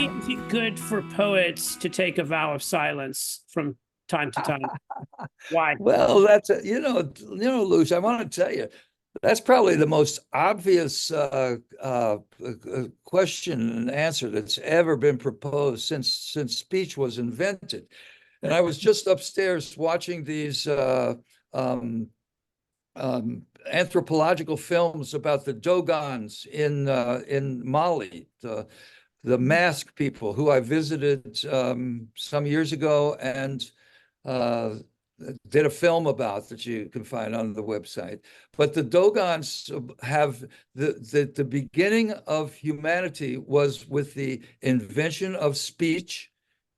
Why is it good for poets to take a vow of silence from time to time? Why? Well, that's Luce, I want to tell you, that's probably the most obvious question and answer that's ever been proposed since speech was invented. And I was just upstairs watching these um, anthropological films about the Dogons in Mali, the mask people who I visited some years ago and uh, did a film about that you can find on the website. But the Dogons have the beginning of humanity was with the invention of speech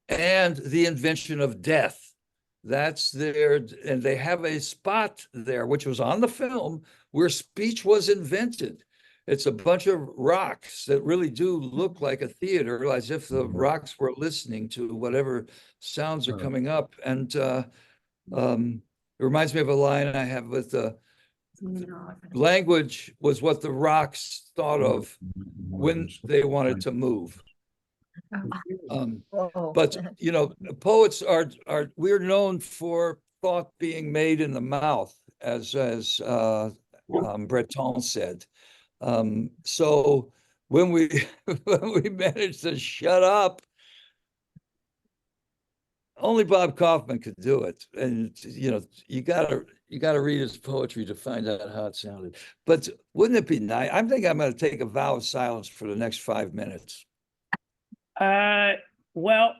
and the invention of death. That's their, and they have a spot there, which was on the film, where speech was invented. It's a bunch of rocks that really do look like a theater, as if the rocks were listening to whatever sounds are coming up. And it reminds me of a line I have with the language was what the rocks thought of when they wanted to move. But poets are we're known for thought being made in the mouth, as Breton said. So when we when we managed to shut up, only Bob Kaufman could do it, and you gotta read his poetry to find out how it sounded. But wouldn't it be nice? I'm thinking I'm going to take a vow of silence for the next 5 minutes. Well,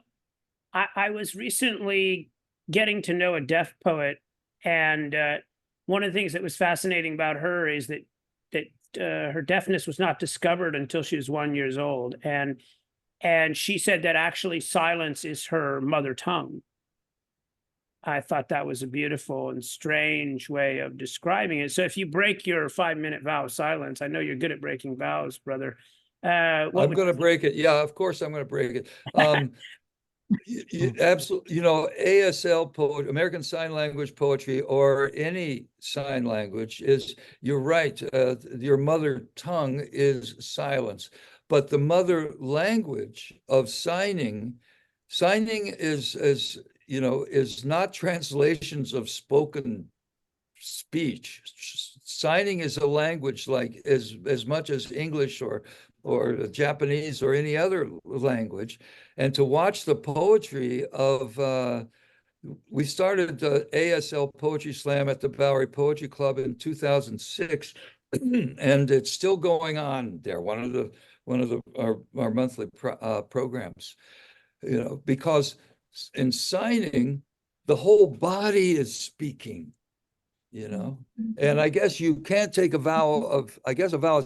I was recently getting to know a deaf poet, and one of the things that was fascinating about her is that her deafness was not discovered until she was 1 year old, and she said that actually silence is her mother tongue. I thought that was a beautiful and strange way of describing it. So if you break your 5 minute vow of silence, I know you're good at breaking vows, brother. I'm going to break it. Yeah, of course I'm going to break it. Absolutely, ASL poetry, American Sign Language poetry, or any sign language is, you're right, your mother tongue is silence. But the mother language of signing is not translations of spoken speech. Signing is a language like as much as English or Japanese or any other language. And to watch the poetry of we started the ASL Poetry Slam at the Bowery Poetry Club in 2006, and it's still going on there. One of our monthly programs, because in signing, the whole body is speaking. And I guess you can't take a vow of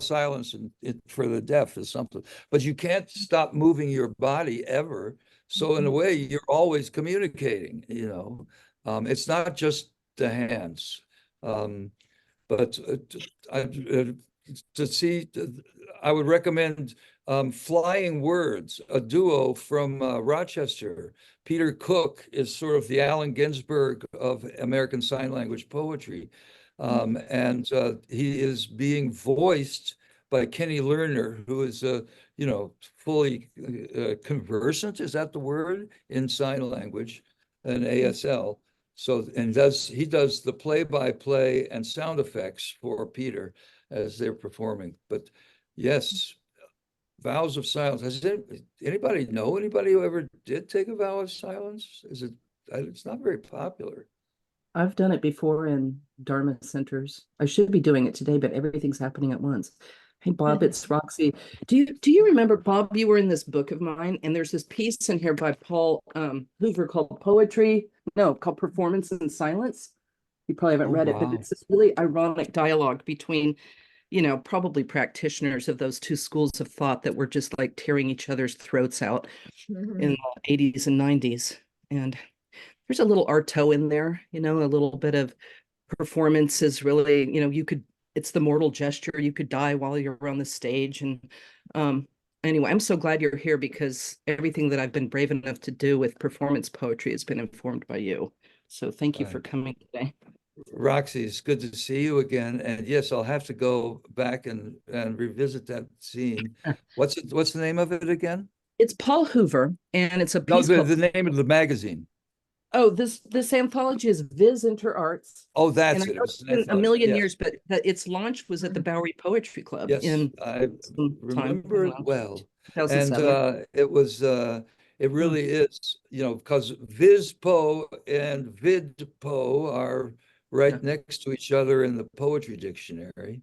silence for the deaf is something, but you can't stop moving your body ever. So in a way, you're always communicating. It's not just the hands. But to see, I would recommend Flying Words, a duo from Rochester. Peter Cook is sort of the Allen Ginsberg of American Sign Language poetry. And he is being voiced by Kenny Lerner, who is, fully conversant, is that the word, in sign language and ASL. So, and he does the play-by-play and sound effects for Peter as they're performing. But yes, vows of silence. Anybody know anybody who ever did take a vow of silence? It's not very popular. I've done it before in Dharma centers. I should be doing it today, but everything's happening at once. Hey, Bob, it's Roxy. Do you remember, Bob, you were in this book of mine, and there's this piece in here by Paul Hoover called called Performance in Silence. You probably haven't read it, but it's this really ironic dialogue between, probably practitioners of those two schools of thought that were just like tearing each other's throats out in the 80s and 90s. And there's a little Artaud in there, a little bit of performance is really, it's the mortal gesture. You could die while you're on the stage. And anyway, I'm so glad you're here because everything that I've been brave enough to do with performance poetry has been informed by you. So thank you for coming today. Roxy, it's good to see you again. And yes, I'll have to go back and revisit that scene. What's the name of it again? It's Paul Hoover, and it's a No, piece called. the name of the magazine. Oh, this anthology is Viz Inter Arts, Oh, and that's I it. It know was it's an been a anthology. million Yes, years, but its launch was at the Bowery Poetry Club yes, in I some time, I remember don't it know, well. And 2007. it was, it really is, you know, because Vizpo and Vidpo are Yeah. right next to each other in the poetry dictionary.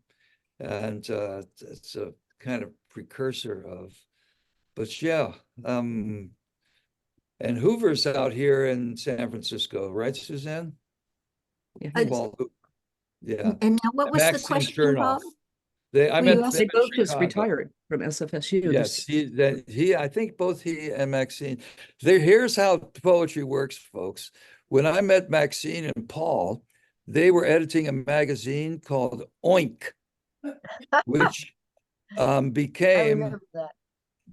And it's a kind of precursor of, but yeah. And Hoover's out here in San Francisco, right, Suzanne? Yeah, Uh, he is. Paul, yeah. And now what And was the Maxine question, Chernoff. Bob? I Were you meant They them asking? in both just Chicago. retired from SFSU. Yes, This, I think both he and Maxine. Here's how poetry works, folks. When I met Maxine and Paul, they were editing a magazine called Oink, which I became remember that.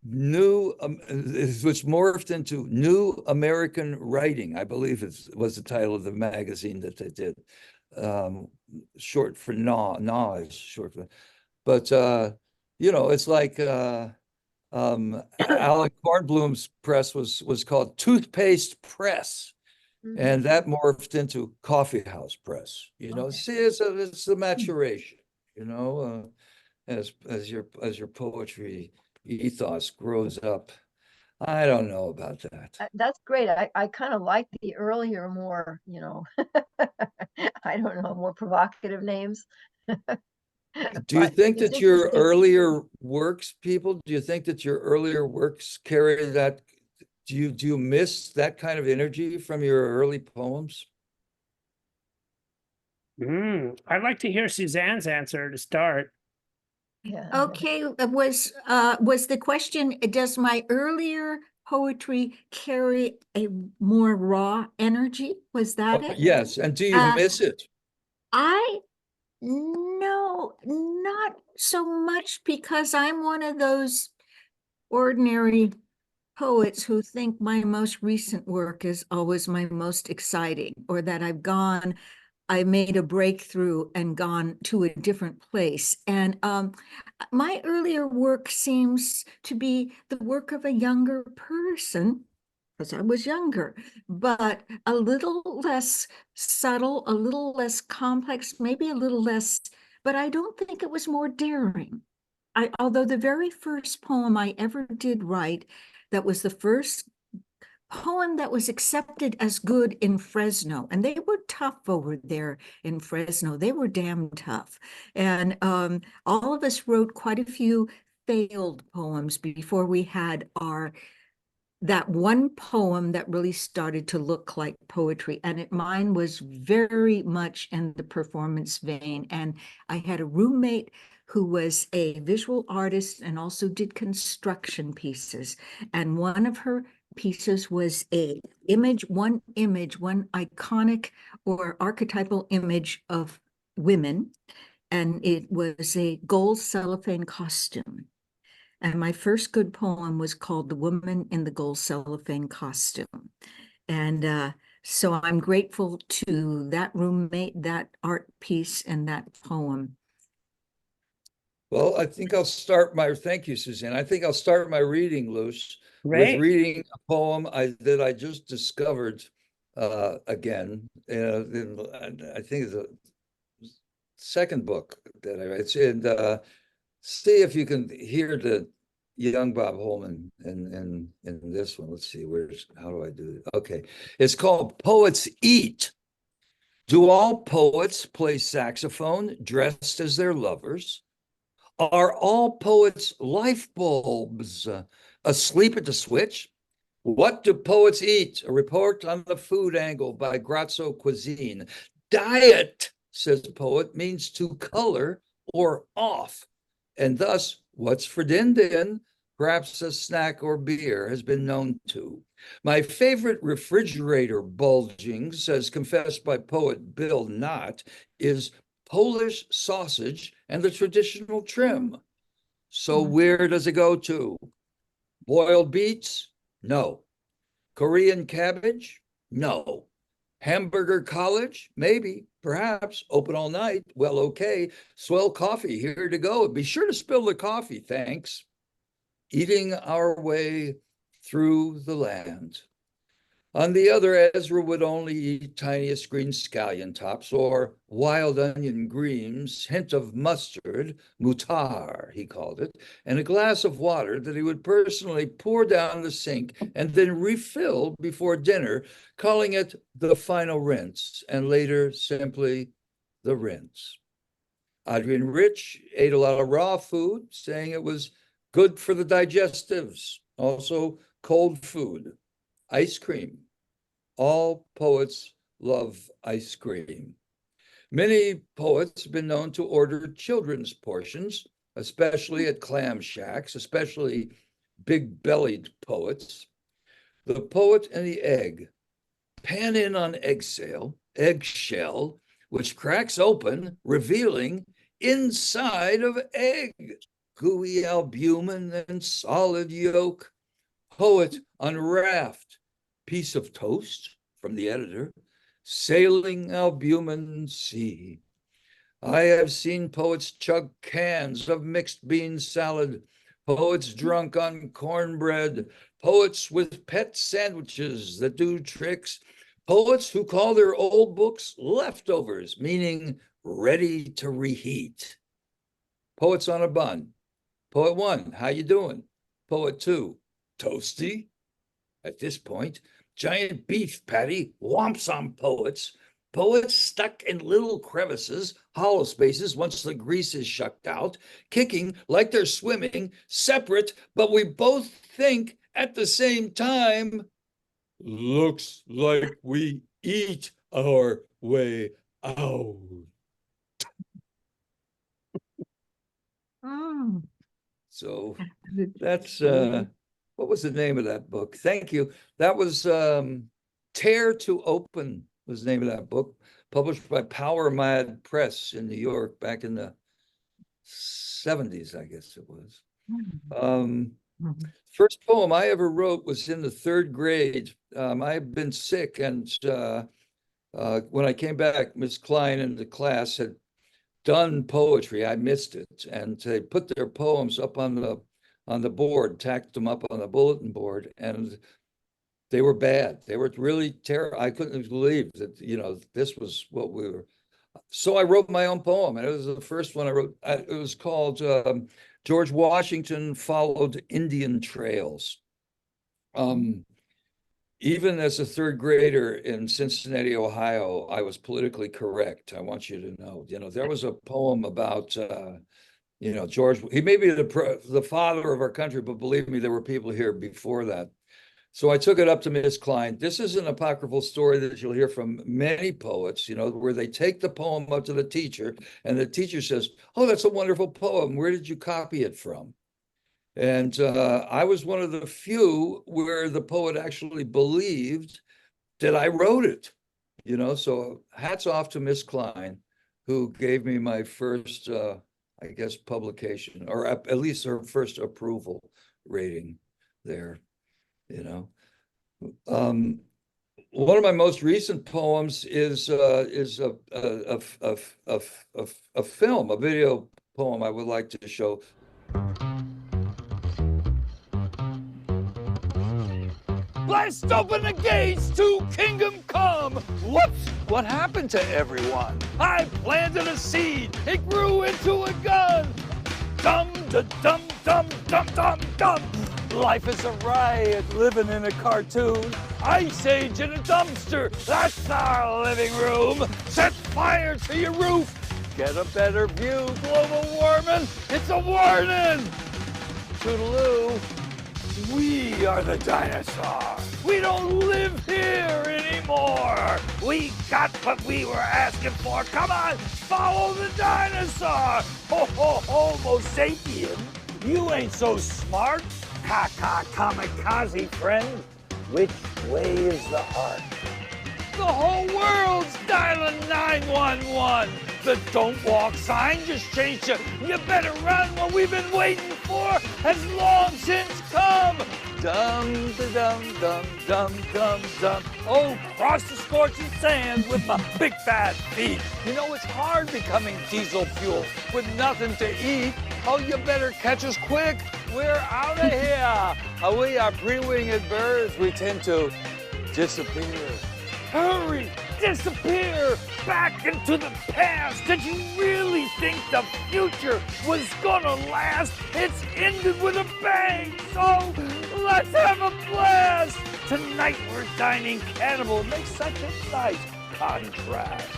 which morphed into New American Writing, I believe was the title of the magazine that they did. Um, Short for NAW is short for, but you know, it's like Alan Kornblum's press was called Toothpaste Press, and Mhm. that morphed into Coffee House Press. You know, Okay. see, it's the maturation. You know, as your poetry ethos grows up. I don't know about that. That's great. I kind of like the earlier, more, I don't know, more provocative names. Do you But think it's that your interesting. earlier works, people, do you think that your earlier works carry that? Do you miss that kind of energy from your early poems? I'd like to hear Suzanne's answer to start. Yeah. Okay, was the question, does my earlier poetry carry a more raw energy? Was that it? Yes, and do you Uh, miss it? I no, not so much, because I'm one of those ordinary poets who think my most recent work is always my most exciting, or that I made a breakthrough and gone to a different place. And my earlier work seems to be the work of a younger person, because I was younger, but a little less subtle, a little less complex, maybe a little less, but I don't think it was more daring. Although the very first poem I ever did write, that was the first poem that was accepted as good in Fresno, and they were tough over there in Fresno. They were damn tough. And all of us wrote quite a few failed poems before we had that one poem that really started to look like poetry. And mine was very much in the performance vein. And I had a roommate who was a visual artist and also did construction pieces. And one of her pieces was one iconic or archetypal image of women. And it was a gold cellophane costume. And my first good poem was called The Woman in the Gold Cellophane Costume. And so I'm grateful to that roommate, that art piece, and that poem. Well, thank you, Suzanne. I think I'll start my reading, Luce, with Great. reading a poem that I just discovered again. I think it's the second book that I read. See if you can hear the young Bob Holman in this one. Let's see, how do I do it? Okay. It's called Poets Eat. Do all poets play saxophone dressed as their lovers? Are all poets life bulbs asleep at the switch? What do poets eat? A report on the food angle by Grazzo Cuisine. Diet, says poet, means to color or off. And thus, what's for din, perhaps a snack or beer, has been known to. My favorite refrigerator bulgings, as confessed by poet Bill Knott, is Polish sausage and the traditional trim. So where does it go to? Boiled beets? No. Korean cabbage? No. Hamburger college? Maybe, perhaps. Open all night? Well, okay. Swell coffee, here to go. Be sure to spill the coffee, thanks. Eating our way through the land. On the other, Ezra would only eat tiniest green scallion tops or wild onion greens, hint of mustard, mutar, he called it, and a glass of water that he would personally pour down the sink and then refill before dinner, calling it the final rinse, and later simply the rinse. Adrian Rich ate a lot of raw food, saying it was good for the digestives, also cold food. Ice cream. All poets love ice cream. Many poets have been known to order children's portions, especially at clam shacks, especially big-bellied poets. The Poet and the Egg. Pan in on eggshell, which cracks open, revealing inside of egg, gooey albumin and solid yolk. Poet on raft, piece of toast from the editor, sailing albumin sea. I have seen poets chug cans of mixed bean salad, poets drunk on cornbread, poets with pet sandwiches that do tricks, poets who call their old books leftovers, meaning ready to reheat. Poets on a bun. Poet 1, how you doing? Poet 2, toasty? At this point, giant beef patty whomps on poets. Poets stuck in little crevices, hollow spaces once the grease is shucked out, kicking like they're swimming, separate, but we both think at the same time, looks like we eat our way out. Mm. So that's what was the name of that book? Thank you. That was Tear to Open was the name of that book, published by Power Mad Press in New York back in the 70s, I guess it was. First poem I ever wrote was in the 3rd grade. I had been sick, and when I came back, Miss Klein and the class had done poetry. I missed it, and they put their poems up on the board, tacked them up on the bulletin board, and they were bad. They were really terrible. I couldn't believe that, this was what we were. So I wrote my own poem, and it was the first one I wrote. It was called George Washington Followed Indian Trails. Even as a 3rd grader in Cincinnati, Ohio, I was politically correct. I want you to know, there was a poem about, George, he may be the father of our country, but believe me, there were people here before that. So I took it up to Miss Klein. This is an apocryphal story that you'll hear from many poets, where they take the poem up to the teacher, and the teacher says, "Oh, that's a wonderful poem. Where did you copy it from?" And I was one of the few where the poet actually believed that I wrote it, so hats off to Miss Klein, who gave me my first, I guess, publication, or at least her first approval rating there, One of my most recent poems is a film, a video poem I would like to show. Blast open the gates to kingdom come. Whoops, what happened to everyone? I planted a seed, it grew into a gun. Dum da dum dum dum dum dum. Life is a riot, living in a cartoon. Ice age in a dumpster, that's our living room. Set fire to your roof, get a better view. Global warming, it's a warning. Toodaloo. We are the dinosaurs. We don't live here anymore. We got what we were asking for. Come on, follow the dinosaur. Ho, ho, Homo sapien. You ain't so smart. Ka-ka, kamikaze friend. Which way is the heart? The whole world's dialing 911. The don't walk sign just changed to you better run. What we've been waiting for has long since come. Dum da dum dum dum dum dum. Oh, cross the scorching sands with my big fat feet. It's hard becoming diesel fuel with nothing to eat. Oh, you better catch us quick. we're out of here. We are pre-winged birds. We tend to disappear. Hurry, disappear back into the past. Did you really think the future was gonna last? It's ended with a bang, so let's have a blast. Tonight we're dining cannibal. It makes such a nice contrast.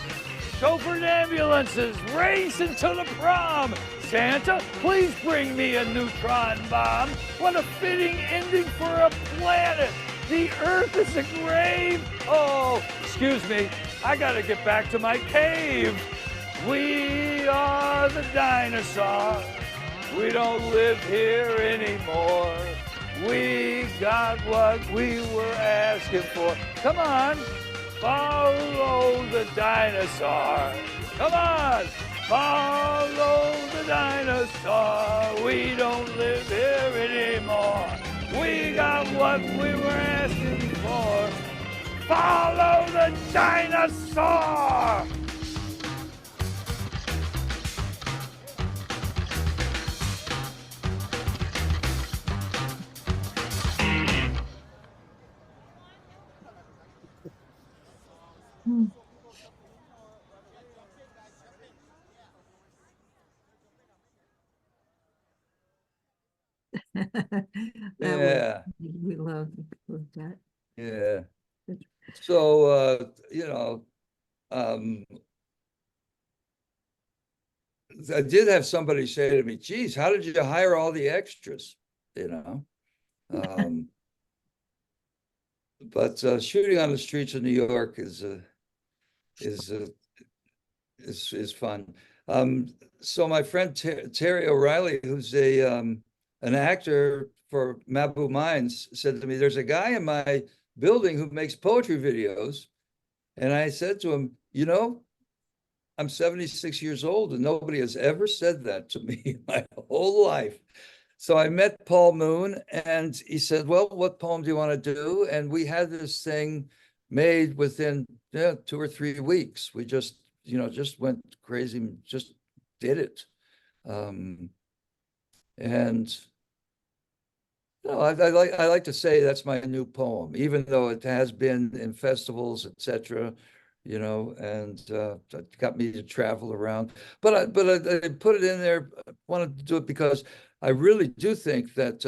Chauffeured ambulances racing to the prom. Santa, please bring me a neutron bomb. What a fitting ending for a planet. The Earth is a grave. Oh, excuse me. I gotta get back to my cave. We are the dinosaurs. We don't live here anymore. We got what we were asking for. Come on, follow the dinosaur. Come on, follow the dinosaur. We don't live here anymore. We got what we were asking for. Follow the dinosaur! Yeah. We love that. Yeah. So, I did have somebody say to me, geez, how did you hire all the extras? But shooting on the streets of New York is fun. So my friend Terry O'Reilly, who's an actor for Mabou Mines, said to me, there's a guy in my building who makes poetry videos. And I said to him, I'm 76 years old and nobody has ever said that to me my whole life. So I met Paul Moon and he said, well, what poem do you want to do? And we had this thing made within 2 or 3 weeks. We just went crazy and just did it. I like to say that's my new poem, even though it has been in festivals, etc. And it got me to travel around. But I put it in there. I wanted to do it because I really do think that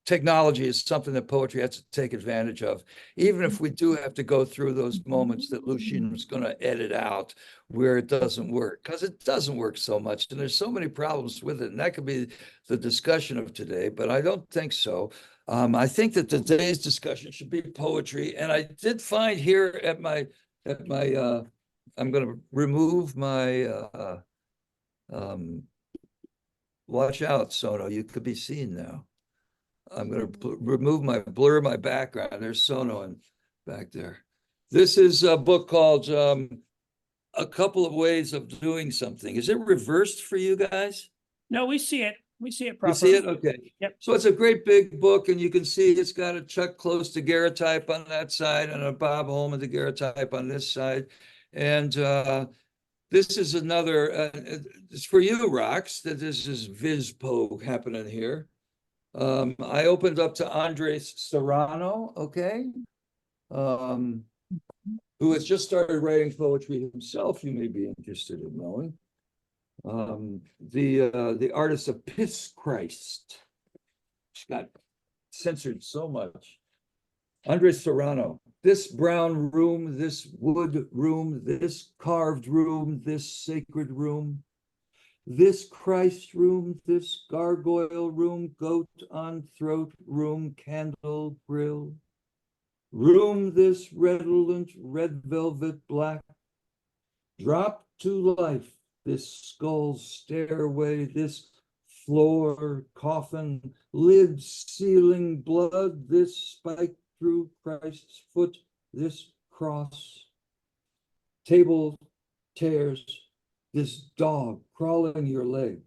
technology is something that poetry has to take advantage of, even if we do have to go through those moments that Lucien was going to edit out where it doesn't work, because it doesn't work so much. And there's so many problems with it. And that could be the discussion of today, but I don't think so. I think that today's discussion should be poetry. And I did find here at my I'm going to remove my, watch out, Sono, you could be seen now. I'm going to blur my background. There's Sono in back there. This is a book called A Couple of Ways of Doing Something. Is it reversed for you guys? No, we see it. We see it You properly. see it? Okay. Yep. So it's a great big book, and you can see it's got a Chuck Close daguerreotype on that side and a Bob Holman daguerreotype on this side. And this is another, it's for you, Rox, that this is Vizpo happening here. I opened up to Andres Serrano, okay, who has just started writing poetry himself. You may be interested in knowing. The artist of Piss Christ. She got censored so much. Andres Serrano. This brown room, this wood room, this carved room, this sacred room. This Christ room, this gargoyle room, goat on throat room, candle grill. Room this redolent red velvet black. Drop to life, this skull's stairway, this floor coffin, lid sealing blood, this spike through Christ's foot, this cross. Table tears. This dog crawling your leg,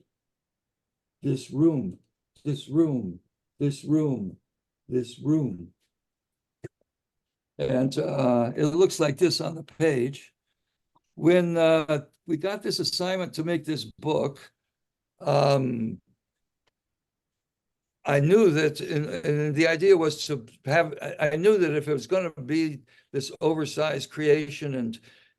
this room, this room, this room, this room. And it looks like this on the page. when we got this assignment to make this book, I knew that, and the idea was to have, I knew that if it was going to be this oversized creation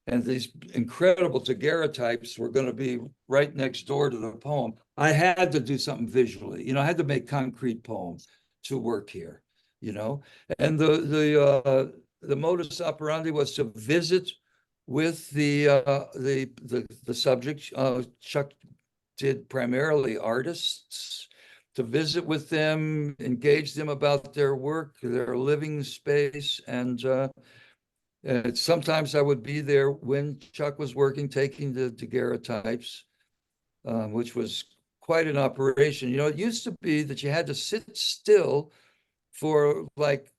and these incredible daguerreotypes were going to be right next door to the poem, I had to do something visually. I had to make concrete poems to work here, and the modus operandi was to visit with the subject. Chuck did primarily artists, to visit with them, engage them about their work, their living space. And sometimes I would be there when Chuck was working, taking the daguerreotypes, which was quite an operation. It used to be that you had to sit still for like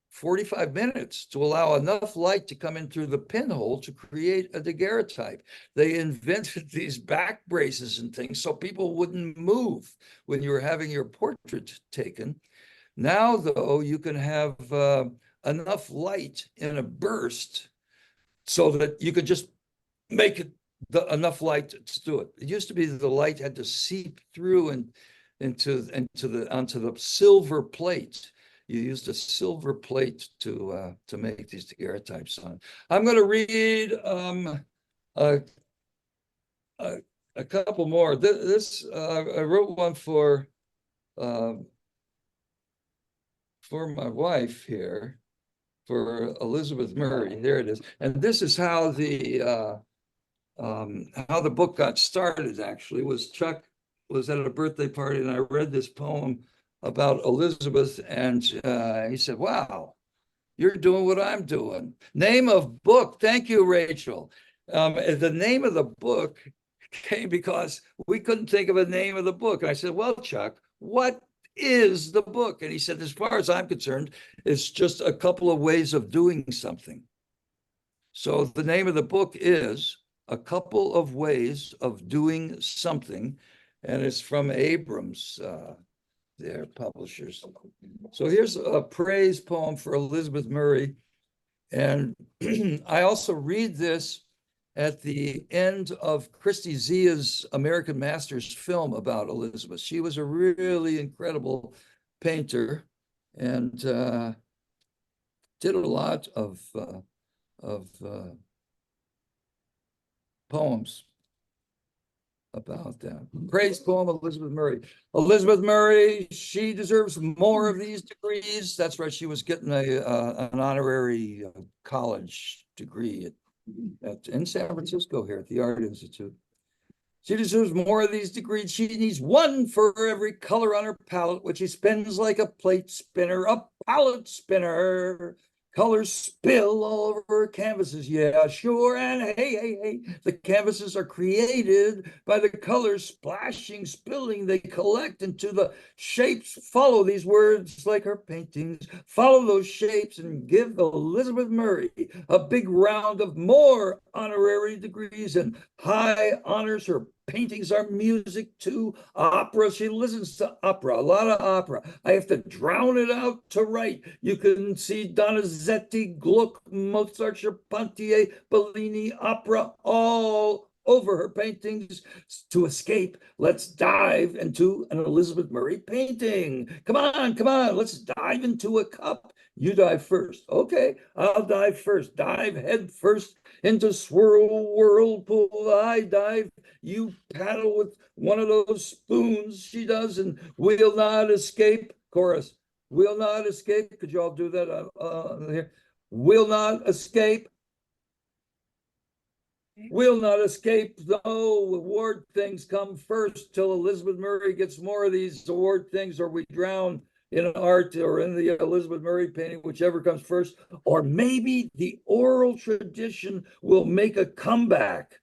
45 minutes to allow enough light to come in through the pinhole to create a daguerreotype. They invented these back braces and things so people wouldn't move when you were having your portrait taken. Now, though, you can have enough light in a burst so that you could just make it enough light to do it. It used to be that the light had to seep through and onto the silver plate. You used a silver plate to make these daguerreotypes on. I'm going to read a couple more. I wrote one for my wife here, for Elizabeth Murray. There it is. And this is how the book got started. Actually, was Chuck was at a birthday party, and I read this poem about Elizabeth, and he said, "Wow, you're doing what I'm doing." Name of book. Thank you, Rachel. The name of the book came because we couldn't think of a name of the book. And I said, "Well, Chuck, what is the book?" And he said, "As far as I'm concerned, it's just a couple of ways of doing something." So the name of the book is A Couple of Ways of Doing Something, and it's from Abrams, their publishers. So here's a praise poem for Elizabeth Murray. And I also read this at the end of Christy Zia's American Masters film about Elizabeth. She was a really incredible painter and did a lot of poems about that. Praise poem, Elizabeth Murray. Elizabeth Murray, she deserves more of these degrees. That's right, she was getting an honorary college degree in San Francisco here at the Art Institute. She deserves more of these degrees. She needs one for every color on her palette, which she spins like a plate spinner, a palette spinner. Colors spill all over her canvases, yeah, sure. And hey, the canvases are created by the colors splashing, spilling. They collect into the shapes. Follow these words like her paintings. Follow those shapes and give Elizabeth Murray a big round of more honorary degrees and high honors. Her paintings are music too. Opera, she listens to opera, a lot of opera. I have to drown it out to write. You can see Donizetti, Gluck, Mozart, Charpentier, Bellini, opera all over her paintings. To escape, let's dive into an Elizabeth Murray painting. Come on, let's dive into a cup. You dive first. Okay, I'll dive first. Dive head first into swirl whirlpool. I dive. You paddle with one of those spoons, she does, and we'll not escape. Chorus. We'll not escape. Could you all do that here? We'll not escape. We'll not escape. No award things come first till Elizabeth Murray gets more of these award things, or we drown in art or in the Elizabeth Murray painting, whichever comes first. Or maybe the oral tradition will make a comeback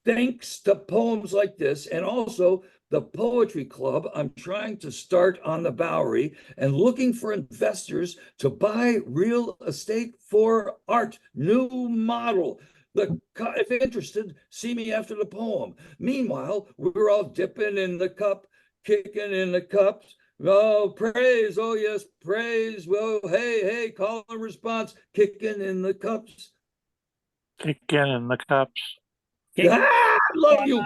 thanks to poems like this, and also the poetry club I'm trying to start on the Bowery, and looking for investors to buy real estate for art. New model. If interested, see me after the poem. Meanwhile, we're all dipping in the cup, kicking in the cups. Oh, praise. Oh, yes, praise. Well, hey, call and response, kicking in the cups. Again, the cops. Kick- I love you.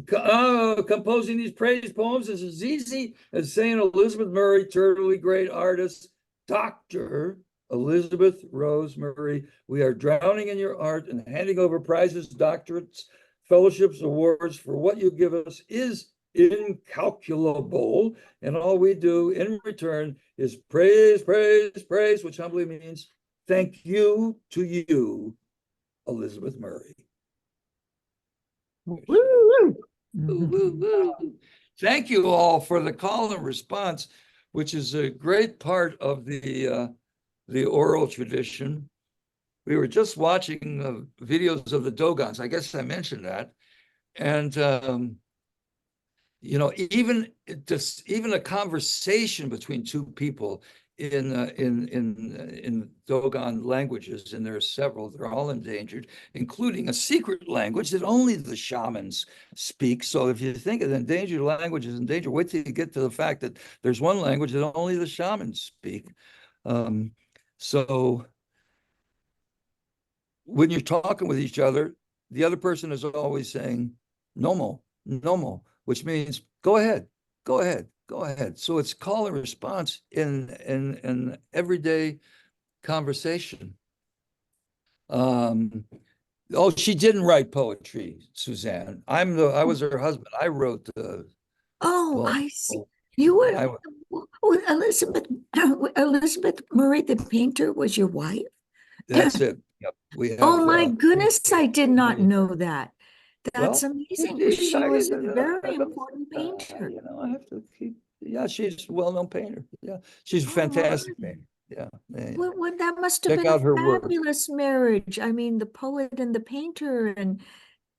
Composing these praise poems is as easy as saying Elizabeth Murray, eternally great artist, Dr. Elizabeth Rose Murray. We are drowning in your art and handing over prizes, doctorates, fellowships, awards for what you give us is incalculable. And all we do in return is praise, praise, praise, which humbly means thank you to you, Elizabeth Murray. Woo, woo. Woo, woo, woo. Thank you all for the call and response, which is a great part of the oral tradition. We were just watching videos of the Dogons. I guess I mentioned that, and you know, even a conversation between two people in Dogon languages, and there are several, they're all endangered, including a secret language that only the shamans speak. So if you think of endangered languages in danger, wait till you get to the fact that there's one language that only the shamans speak. So when you're talking with each other, the other person is always saying, "Nomo, nomo," which means go ahead, go ahead, go ahead. So it's call and response in everyday conversation. Oh, she didn't write poetry, Suzanne. I was her husband. I wrote the. Oh, Well, I see. You were I, Elizabeth Murray, the painter, was your wife? that's it. Yep. We have. Oh my goodness, I did not know that. That's Well, amazing. indeed, She was a I very important painter. you know, I have to keep. Yeah, she's a well-known painter. Yeah, she's a Oh, fantastic my. painter. Yeah, yeah. Well, that must have Check been a out her work. fabulous marriage. I mean, the poet and the painter. And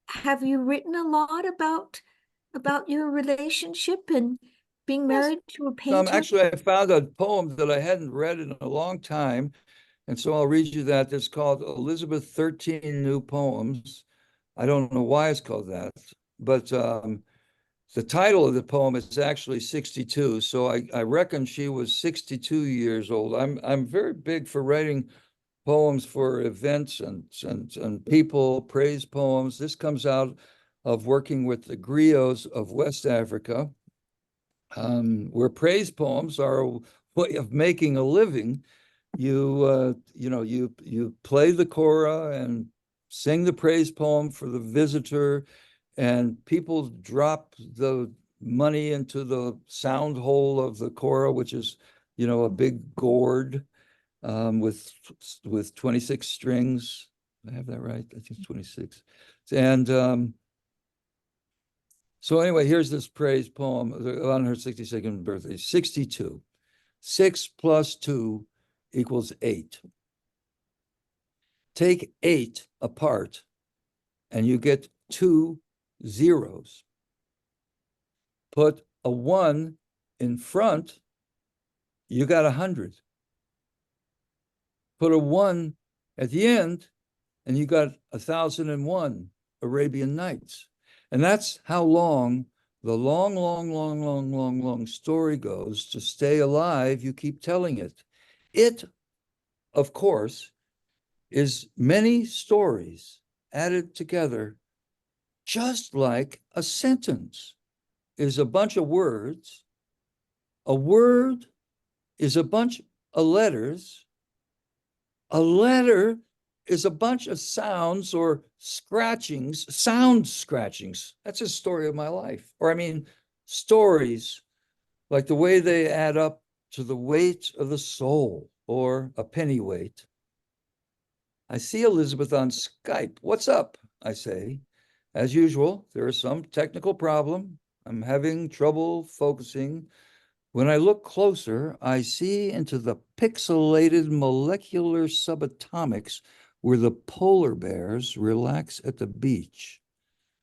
have you written a lot about your relationship and being Yes. married to a painter? Actually, I found a poem that I hadn't read in a long time, and so I'll read you that. It's called Elizabeth 13 New Poems. I don't know why it's called that, but the title of the poem is actually 62. So I reckon she was 62 years old. I'm very big for writing poems for events and people, praise poems. This comes out of working with the griots of West Africa, where praise poems are a way of making a living. You know, you play the kora and sing the praise poem for the visitor, and people drop the money into the sound hole of the kora, which is, you know, a big gourd with 26 strings. I have that right? I think it's 26. And so anyway, here's this praise poem on her 62nd birthday. 62. 6 plus 2 equals 8. Take 8 apart and you get 2 zeros. Put a 1 in front, you got 100. Put a 1 at the end and you got 1001 Arabian Nights. And that's how long the long story goes. To stay alive, you keep telling it. It, of course, is many stories added together, just like a sentence is a bunch of words. A word is a bunch of letters. A letter is a bunch of sounds or scratchings, sound scratchings. That's a story of my life. Or I mean, stories, like the way they add up to the weight of the soul or a penny weight. I see Elizabeth on Skype. What's up? I say. As usual, there is some technical problem. I'm having trouble focusing. When I look closer, I see into the pixelated molecular subatomics where the polar bears relax at the beach.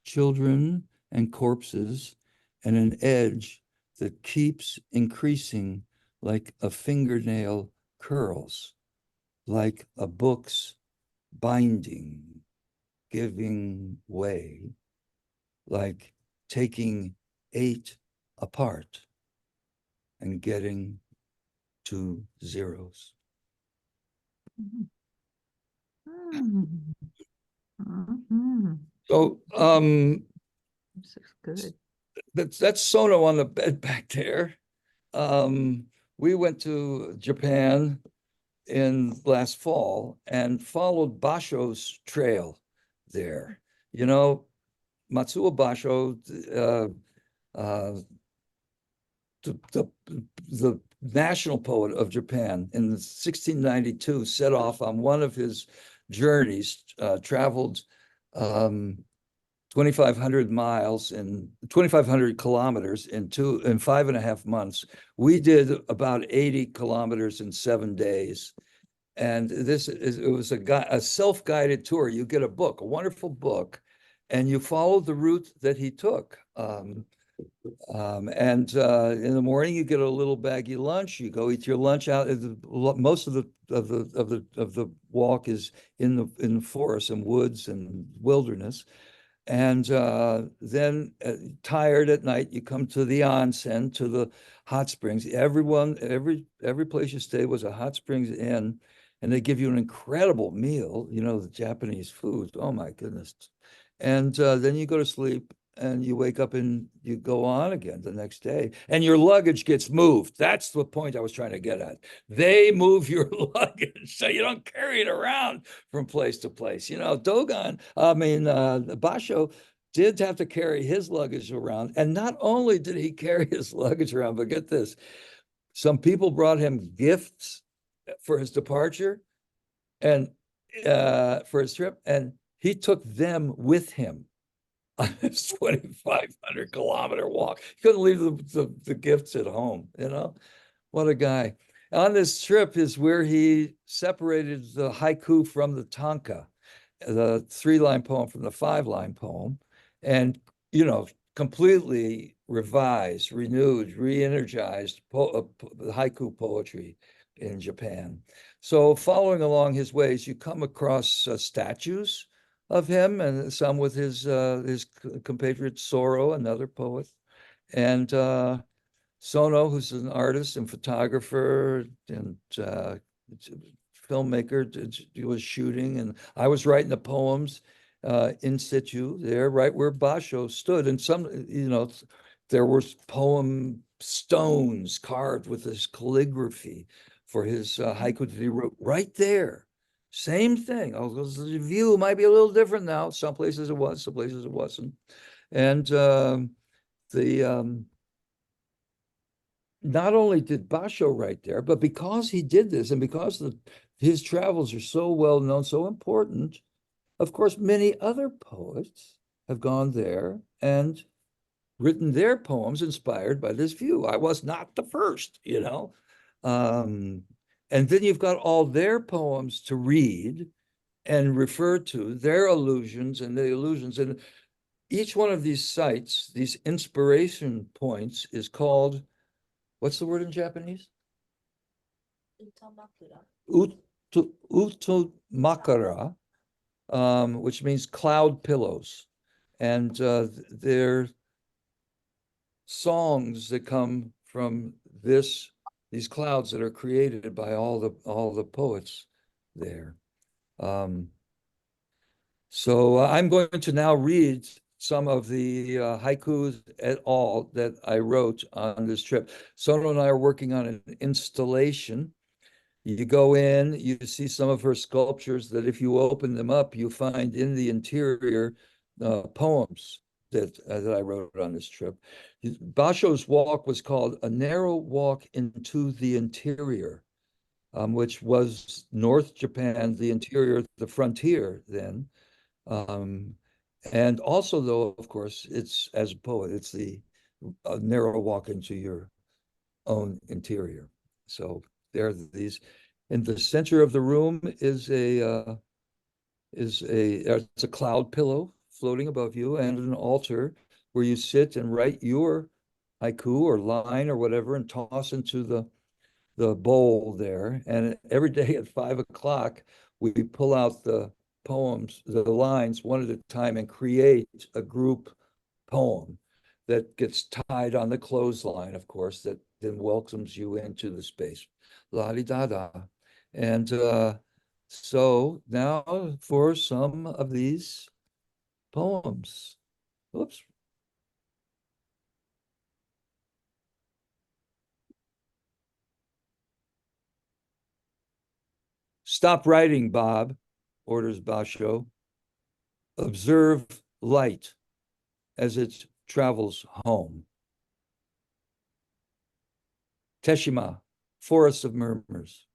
Children and corpses and an edge that keeps increasing like a fingernail curls, like a book's binding, giving way, like taking 8 apart and getting 2 zeros. Hmm. Mhm. So This is good. that's Sono on the bed back there. We went to Japan in last fall and followed Basho's trail there. You know, Matsuo Basho, the national poet of Japan in 1692 set off on one of his journeys, traveled 2,500 miles in 2,500 kilometers in 5.5 months. We did about 80 kilometers in 7 days. And it was a self-guided tour. You get a book, a wonderful book, and you follow the route that he took. And in the morning, you get a little baggy lunch. You go eat your lunch out. Most of the walk is in the forest and woods and wilderness. And then tired at night, you come to the onsen, to the hot springs. Every place you stay was a hot springs inn, and they give you an incredible meal. You know, the Japanese food. Oh my goodness! And then you go to sleep, and you wake up and you go on again the next day, and your luggage gets moved. That's the point I was trying to get at. They move your luggage so you don't carry it around from place to place. You know, Basho did have to carry his luggage around. And not only did he carry his luggage around, but get this, some people brought him gifts for his departure and for his trip, and he took them with him on this 2,500 kilometer walk. He couldn't leave the gifts at home, you know? What a guy. On this trip is where he separated the haiku from the tanka, the 3-line poem from the 5-line poem, and, you know, completely revised, renewed, re-energized haiku poetry in Japan. So following along his ways, you come across statues of him, and some with his compatriot Soro, another poet, and Sono, who's an artist and photographer and filmmaker, was shooting, and I was writing the poems in situ there, right where Basho stood. And some, you know, there were poem stones carved with his calligraphy for his haiku that he wrote right there. Same thing. The view might be a little different now. Some places it was, some places it wasn't. And not only did Basho write there, but because he did this and because his travels are so well known, so important, of course, many other poets have gone there and written their poems inspired by this view. I was not the first, you know. And then you've got all their poems to read and refer to, their allusions and the allusions. And each one of these sites, these inspiration points, is called, what's the word in Japanese? Utomakara, which means cloud pillows. And they're songs that come from these clouds that are created by all the poets there. So I'm going to now read some of the haikus et al. That I wrote on this trip. Sono and I are working on an installation. You go in, you see some of her sculptures that if you open them up, you find in the interior poems that I wrote on this trip. Basho's walk was called A Narrow Walk into the Interior, which was North Japan, the interior, the frontier then. And also, though, of course, it's, as a poet, it's the narrow walk into your own interior. So there are these. In the center of the room is it's a cloud pillow floating above you, and an altar where you sit and write your haiku or line or whatever and toss into the bowl there. And every day at 5 o'clock, we pull out the poems, the lines one at a time, and create a group poem that gets tied on the clothesline, of course, that then welcomes you into the space. La di da da. And So now for some of these poems. Oops. Stop writing, Bob, orders Basho. Observe light as it travels home. Teshima, forest of murmurs.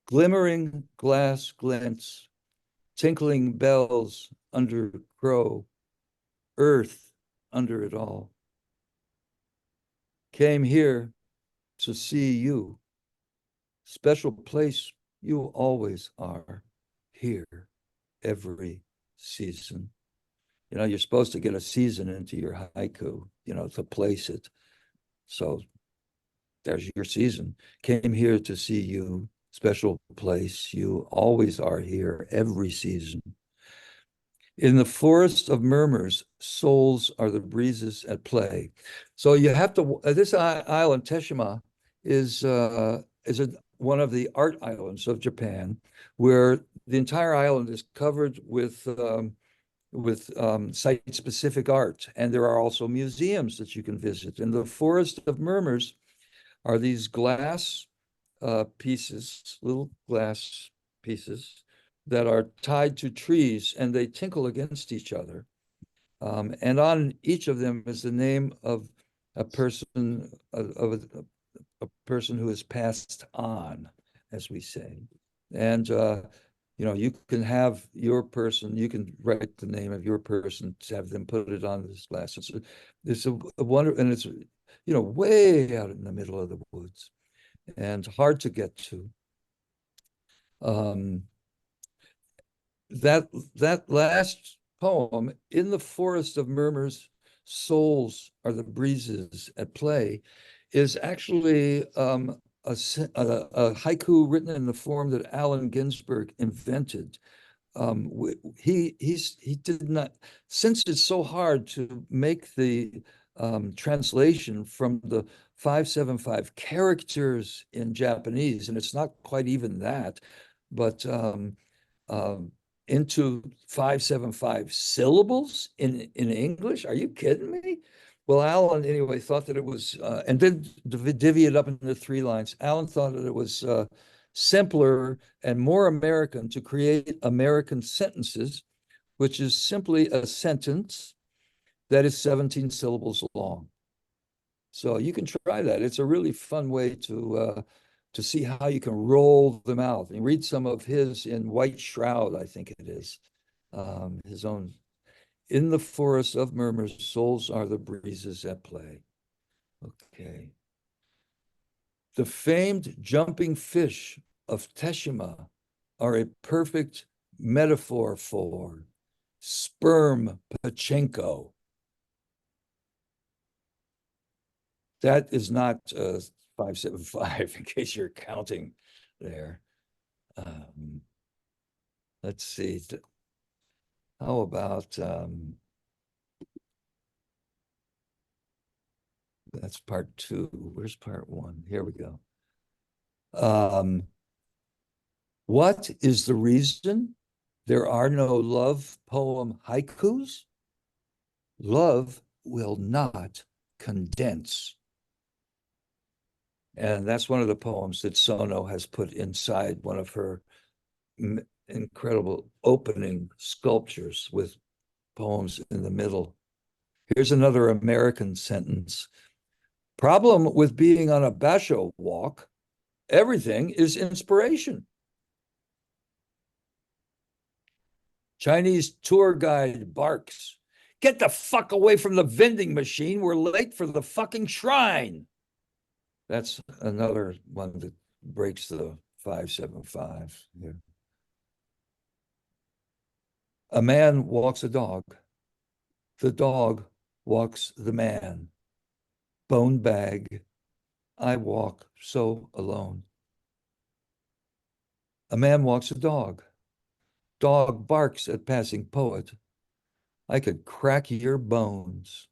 Glimmering glass glints, tinkling bells under crow, earth under it all. Came here to see you. Special place you always are, here every season. You know, you're supposed to get a season into your haiku, you know, to place it. So there's your season. Came here to see you. Special place. You always are here every season. In the forest of murmurs, souls are the breezes at play. So you have to, this island, Teshima, is one of the art islands of Japan, where the entire island is covered with site-specific art. And there are also museums that you can visit. And the forest of murmurs are these glass pieces, little glass pieces that are tied to trees, and they tinkle against each other. And on each of them is the name of a person a person who has passed on, as we say. And you know, you can have your person, you can write the name of your person to have them put it on this glass. It's a wonder, and it's, you know, way out in the middle of the woods and hard to get to. That last poem, in the forest of murmurs, souls are the breezes at play, is actually a haiku written in the form that Allen Ginsberg invented. He did not, since it's so hard to make the translation from the 575 characters in Japanese, and it's not quite even that, but into 575 syllables in English. Are you kidding me? Well, Alan anyway thought that it was, and then divvy it up into 3 lines. Alan thought that it was simpler and more American to create American sentences, which is simply a sentence that is 17 syllables long. So you can try that. It's a really fun way to see how you can roll them out. And read some of his in White Shroud, I think it is, his own. In the forest of murmurs, souls are the breezes at play. Okay. The famed jumping fish of Teshima are a perfect metaphor for sperm pachinko. That is not 575, in case you're counting there. Let's see. How about that's part 2. Where's part 1? Here we go. What is the reason there are no love poem haikus? Love will not condense. And that's one of the poems that Sono has put inside one of her incredible opening sculptures with poems in the middle. Here's another American sentence. Problem with being on a basho walk, everything is inspiration. Chinese tour guide barks. Get the fuck away from the vending machine. We're late for the fucking shrine. That's another one that breaks the 575 here. A man walks a dog. The dog walks the man. Bone bag. I walk so alone. A man walks a dog. Dog barks at passing poet. I could crack your bones.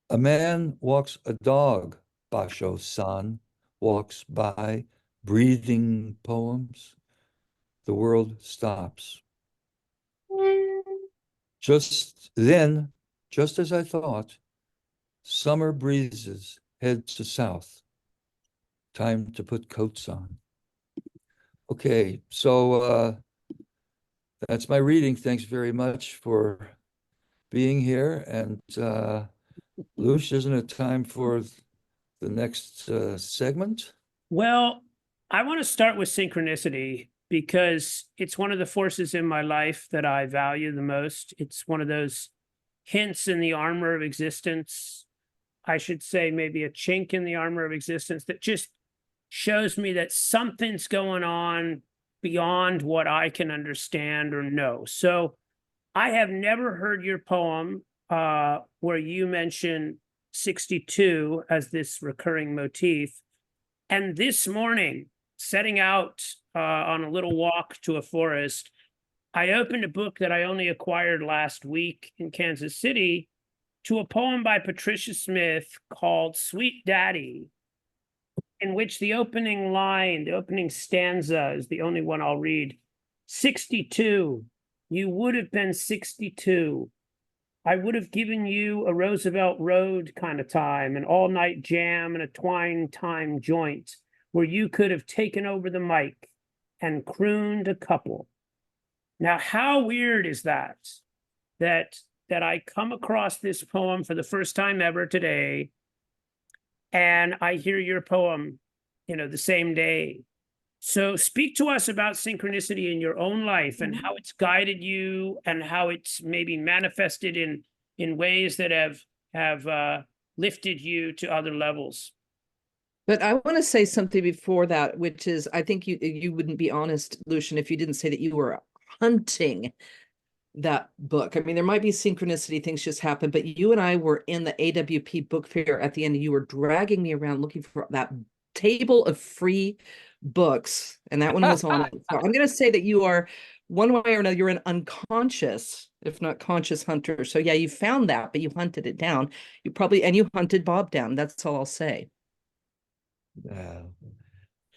A man walks a dog, Basho-san, walks by breathing poems, the world stops. Just then, just as I thought, summer breezes head to south. Time to put coats on. Okay, so that's my reading. Thanks very much for being here. And Luce, isn't it time for the next segment? Well, I want to start with synchronicity because it's one of the forces in my life that I value the most. It's one of those hints in the armor of existence. I should say maybe a chink in the armor of existence that just shows me that something's going on beyond what I can understand or know. So I have never heard your poem where you mention 62 as this recurring motif. And this morning, setting out on a little walk to a forest, I opened a book that I only acquired last week in Kansas City to a poem by Patricia Smith called Sweet Daddy, in which the opening line, the opening stanza is the only one I'll read. 62, you would have been 62. I would have given you a Roosevelt Road kind of time, an all-night jam and a twine time joint where you could have taken over the mic and crooned a couple. Now, how weird is that? That I come across this poem for the first time ever today, and I hear your poem, the same day. So speak to us about synchronicity in your own life and how it's guided you and how it's maybe manifested in ways that have lifted you to other levels. But I want to say something before that, which is, I think you wouldn't be honest, Lucian, if you didn't say that you were hunting that book. I mean, there might be synchronicity, things just happen, but you and I were in the AWP book fair at the end, and you were dragging me around looking for that table of free books, and that one was on it. So I'm going to say that you are, one way or another, you're an unconscious, if not conscious hunter. So yeah, you found that, but you hunted it down. And you hunted Bob down. That's all I'll say.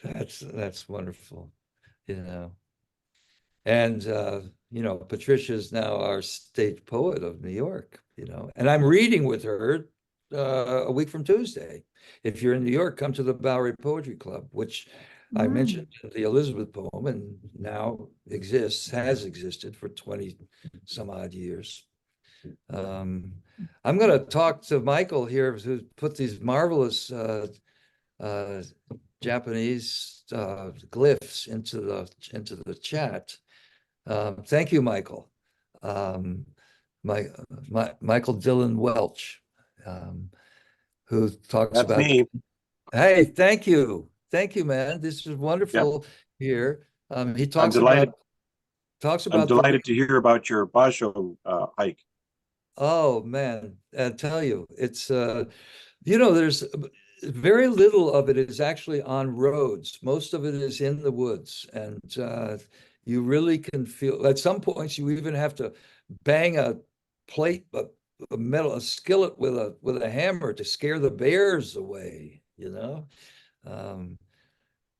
That's wonderful, And Patricia's now our state poet of New York, and I'm reading with her a week from Tuesday. If you're in New York, come to the Bowery Poetry Club, which I mentioned the Elizabeth poem, and now has existed for 20 some odd years. I'm going to talk to Michael here, who put these marvelous Japanese glyphs into the chat. Thank you, Michael. Michael Dillon Welch, who talks That's about me. Hey, thank you, man. This is wonderful here. He talks delighted. about I'm delighted to hear about your Basho hike. Oh man, I tell you, it's there's very little of it is actually on roads. Most of it is in the woods, and you really can feel. At some points, you even have to bang a plate, a skillet with a hammer to scare the bears away.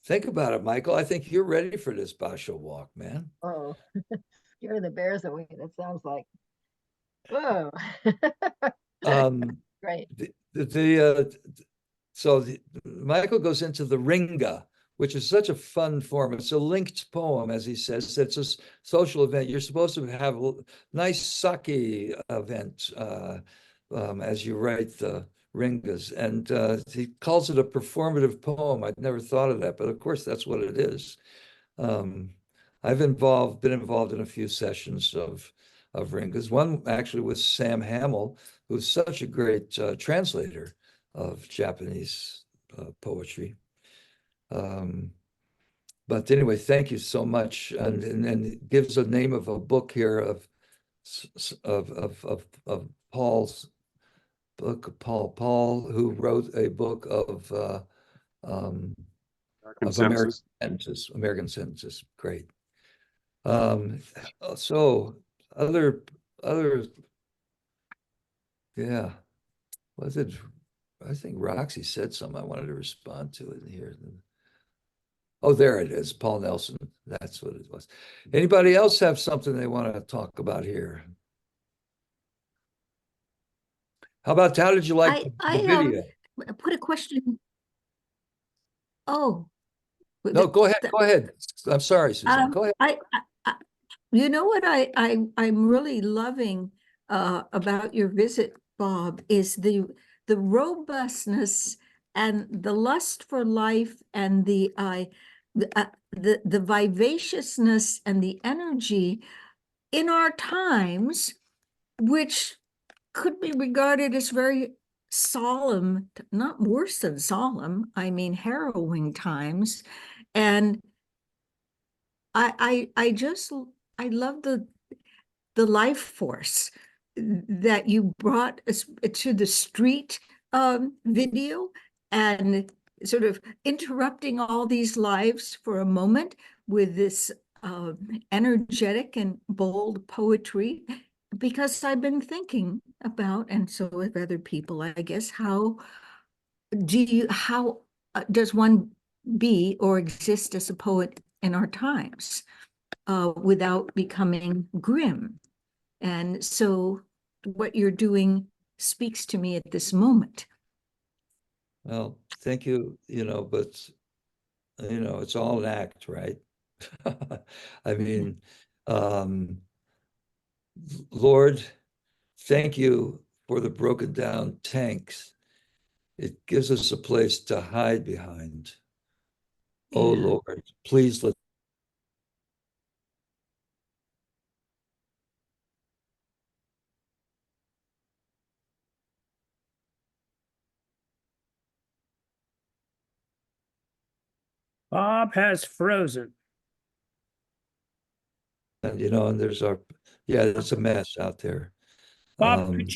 Think about it, Michael. I think you're ready for this Basho walk, man. Oh, scare the bears away. That sounds like, oh, great. So Michael goes into the ringa, which is such a fun form. It's a linked poem, as he says. It's a social event. You're supposed to have a nice sake event as you write the ringas. And he calls it a performative poem. I'd never thought of that, but of course that's what it is. I've been involved in a few sessions of ringas. One actually with Sam Hamill, who's such a great translator of Japanese poetry. But anyway, thank you so much. And it gives a name of a book here of Paul's book, Paul, who wrote a book of American sentences. Great. So other, yeah. Was it? I think Roxy said something. I wanted to respond to it here. Oh, there it is, Paul Nelson. That's what it was. Anybody else have something they want to talk about here? How did you like the video? put a question. Oh. No, go ahead. I'm sorry, Suzanne. Go ahead. I you know what I'm really loving about your visit, Bob, is the robustness and the lust for life and the vivaciousness and the energy in our times, which could be regarded as very solemn, not worse than solemn, I mean harrowing times. And I love the life force that you brought us to the street video, and sort of interrupting all these lives for a moment with this energetic and bold poetry, because I've been thinking about, and so have other people, I guess, how does one be or exist as a poet in our times without becoming grim? And so what you're doing speaks to me at this moment. Well, thank you, but it's all an act, right? I mean, Lord, thank you for the broken down tanks. It gives us a place to hide behind. Oh Lord, please let Bob has frozen. and and there's it's a mess out there. Bob, could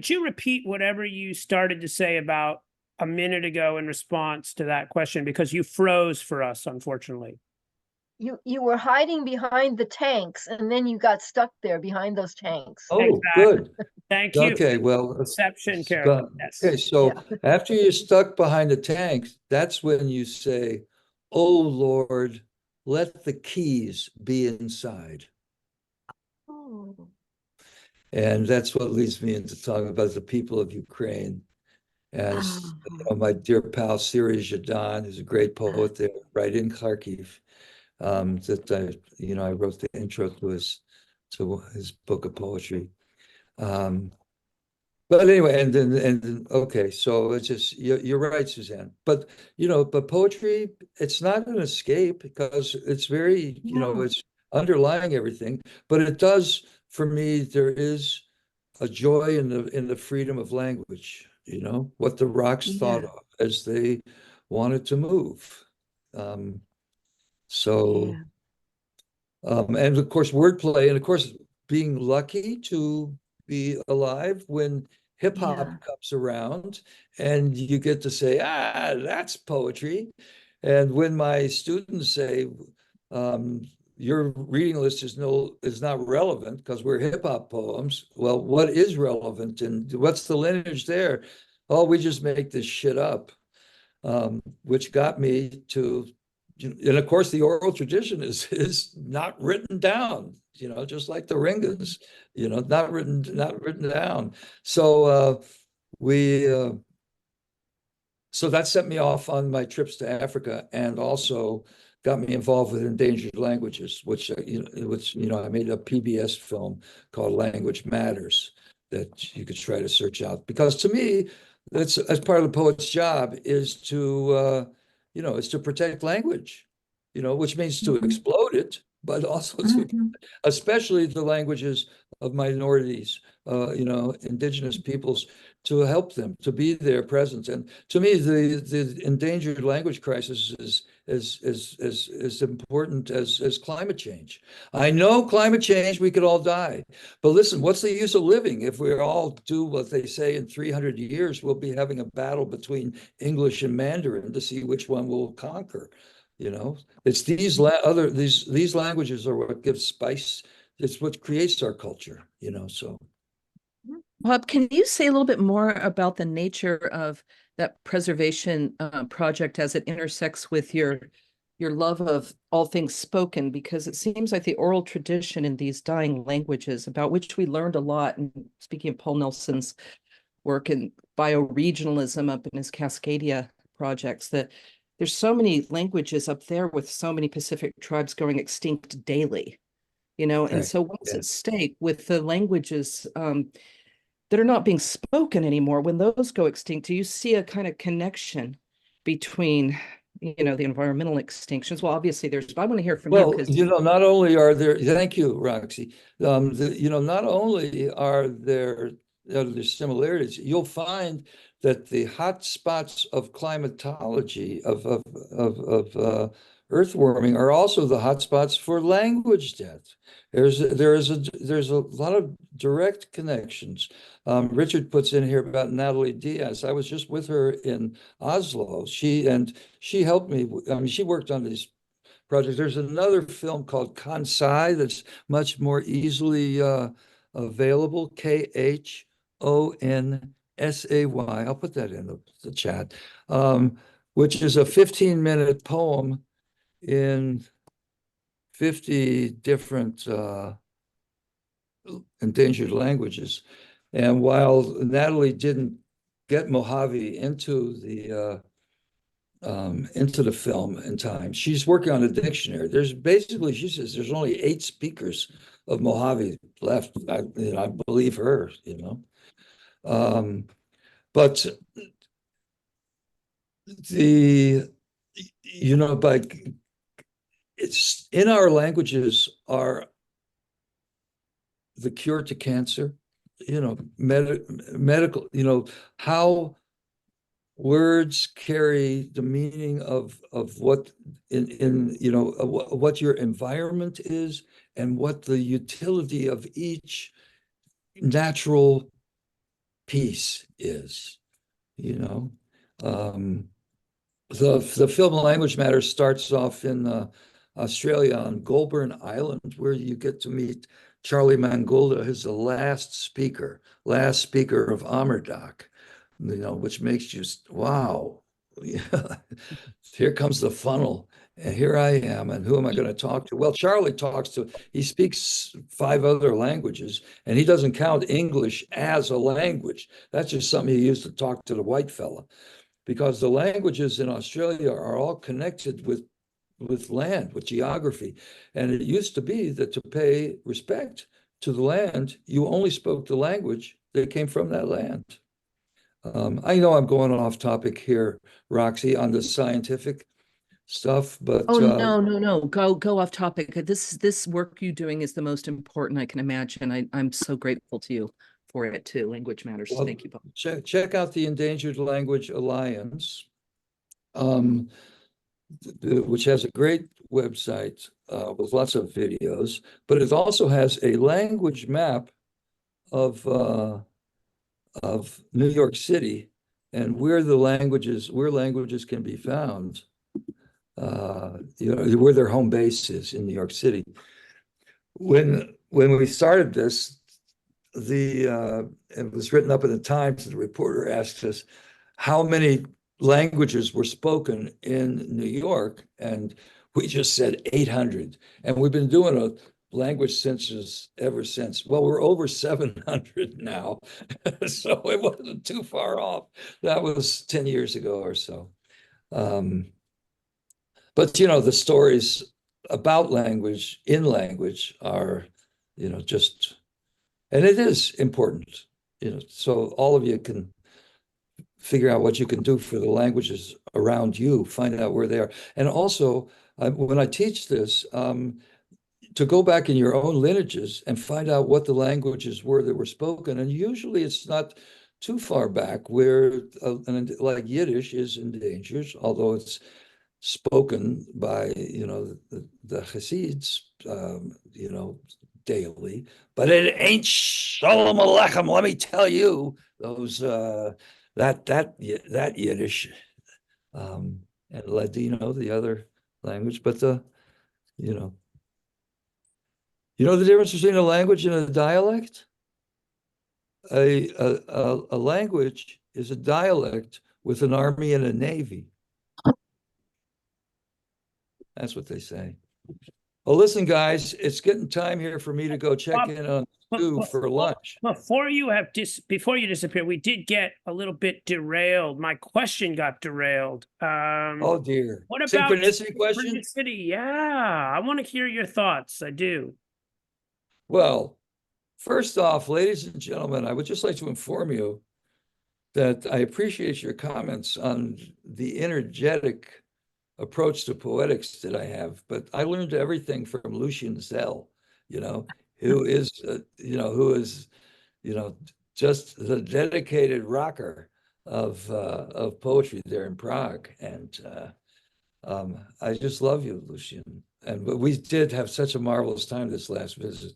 you repeat whatever you started to say about a minute ago in response to that question, because you froze for us, unfortunately. You were hiding behind the tanks, and then you got stuck there behind those tanks. Oh, Exactly. good. Thank you. Okay, well, Exception, Carol. Yes. okay, so Yeah. after you're stuck behind the tanks, that's when you say, "Oh Lord, let the keys be inside." Oh. And that's what leads me into talking about the people of Ukraine. As my dear pal Siri Zhadan, who's a great poet there, right in Kharkiv, that I wrote the intro to his book of poetry. But anyway, and then okay, so it's just you're right, Suzanne. But but poetry, it's not an escape, because it's very, it's underlying everything. But it does, for me, there is a joy in the freedom of language, what the rocks thought of as they wanted to move. So and of course wordplay, and of course being lucky to be alive when hip hop comes around and you get to say, that's poetry. And when my students say, your reading list is not relevant because we're hip hop poems. Well, what is relevant and what's the lineage there? Oh, we just make this shit up, which got me to, and of course the oral tradition is not written down, just like the Ringas, not written down. So so that set me off on my trips to Africa, and also got me involved with endangered languages, which I made a PBS film called Language Matters that you could try to search out, because to me, that's as part of the poet's job is to protect language, which means to explode it, but also to, especially the languages of minorities, indigenous peoples, to help them, to be their presence. And to me, the endangered language crisis is as important as climate change. I know climate change, we could all die, but listen, what's the use of living if we all do what they say in 300 years? We'll be having a battle between English and Mandarin to see which one will conquer. It's these languages are what gives spice. It's what creates our culture. So. Bob, can you say a little bit more about the nature of that preservation project as it intersects with your your love of all things spoken, because it seems like the oral tradition in these dying languages, about which we learned a lot. And speaking of Paul Nelson's work in bioregionalism up in his Cascadia projects, that there's so many languages up there with so many Pacific tribes going extinct daily, you know, and Right. so what's Yeah. at stake with the languages that are not being spoken anymore? When those go extinct, do you see a kind of connection between, you know, the environmental extinctions? Well, obviously there's, but I want to hear from you Well, because you know, not only are there, thank you, Roxy. You know, not only are there similarities, you'll find that the hot spots of climatology of earth warming are also the hot spots for language death. There's a lot of direct connections. Richard puts in here about Natalie Diaz. I was just with her in Oslo. She helped me. I mean, she worked on these projects. There's another film called Kansai that's much more easily available. Khonsay. I'll put that in the chat. Which is a 15-minute poem in 50 different endangered languages. And while Natalie didn't get Mojave into the film in time, she's working on a dictionary. There's basically, she says, there's only 8 speakers of Mojave left. I believe her, you know. But you know, it's in our languages are the cure to cancer, you know, medical, you know, how words carry the meaning of what in you know what your environment is and what the utility of each natural piece is, you know. The film Language Matters starts off in Australia on Goulburn Island, where you get to meet Charlie Mangolda, who's the last speaker of Amerdoc, you know, which makes you, wow, here comes the funnel. And here I am, and who am I going to talk to? Well, Charlie he speaks 5 other languages, and he doesn't count English as a language. That's just something he used to talk to the white fella, because the languages in Australia are all connected with land, with geography. And it used to be that to pay respect to the land, you only spoke the language that came from that land. I know I'm going off topic here, Roxy, on the scientific stuff, but oh no, go off topic. This work you doing is the most important I can imagine. I'm so grateful to you for it too. Language Matters. well, Thank you, Bob. check out the Endangered Language Alliance, which has a great website with lots of videos, but it also has a language map of New York City and where languages can be found, you know, where their home base is in New York City. When we started this, it was written up in the Times. The reporter asked us how many languages were spoken in New York, and we just said 800. And we've been doing a language census ever since. Well, we're over 700 now, so it wasn't too far off. That was 10 years ago or so. But you know, the stories about language in language are, you know, just, and it is important, you know, so all of you can figure out what you can do for the languages around you, find out where they are. And also, when I teach this, to go back in your own lineages and find out what the languages were that were spoken. And usually it's not too far back where, like Yiddish is endangered, although it's spoken by, you know, the Hasids, you know, daily, but it ain't Shalom Aleichem, let me tell you, those that Yiddish, and Ladino, the other language, but you know, the difference between a language and a dialect? A language is a dialect with an army and a navy. That's what they say. Well, listen, guys, it's getting time here for me to go check Bob, in on but- Stu but- for lunch. Before you disappear, we did get a little bit derailed. My question got derailed. Oh dear. What about Synchronicity question? synchronicity? Yeah, I want to hear your thoughts. I do. Well, first off, ladies and gentlemen, I would just like to inform you that I appreciate your comments on the energetic approach to poetics that I have, but I learned everything from Lucian Zell, who is, just the dedicated rocker of poetry there in Prague. And I just love you, Lucian. And we did have such a marvelous time this last visit.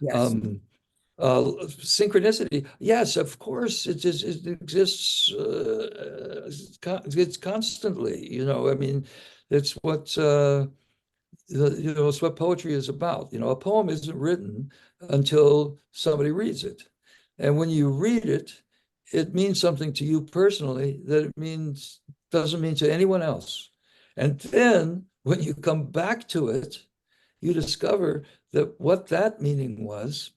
Yes. Synchronicity, yes, of course, it exists. It's constantly, I mean, it's what it's what poetry is about. A poem isn't written until somebody reads it, and when you read it, it means something to you personally that doesn't mean to anyone else. And then when you come back to it, you discover that what that meaning was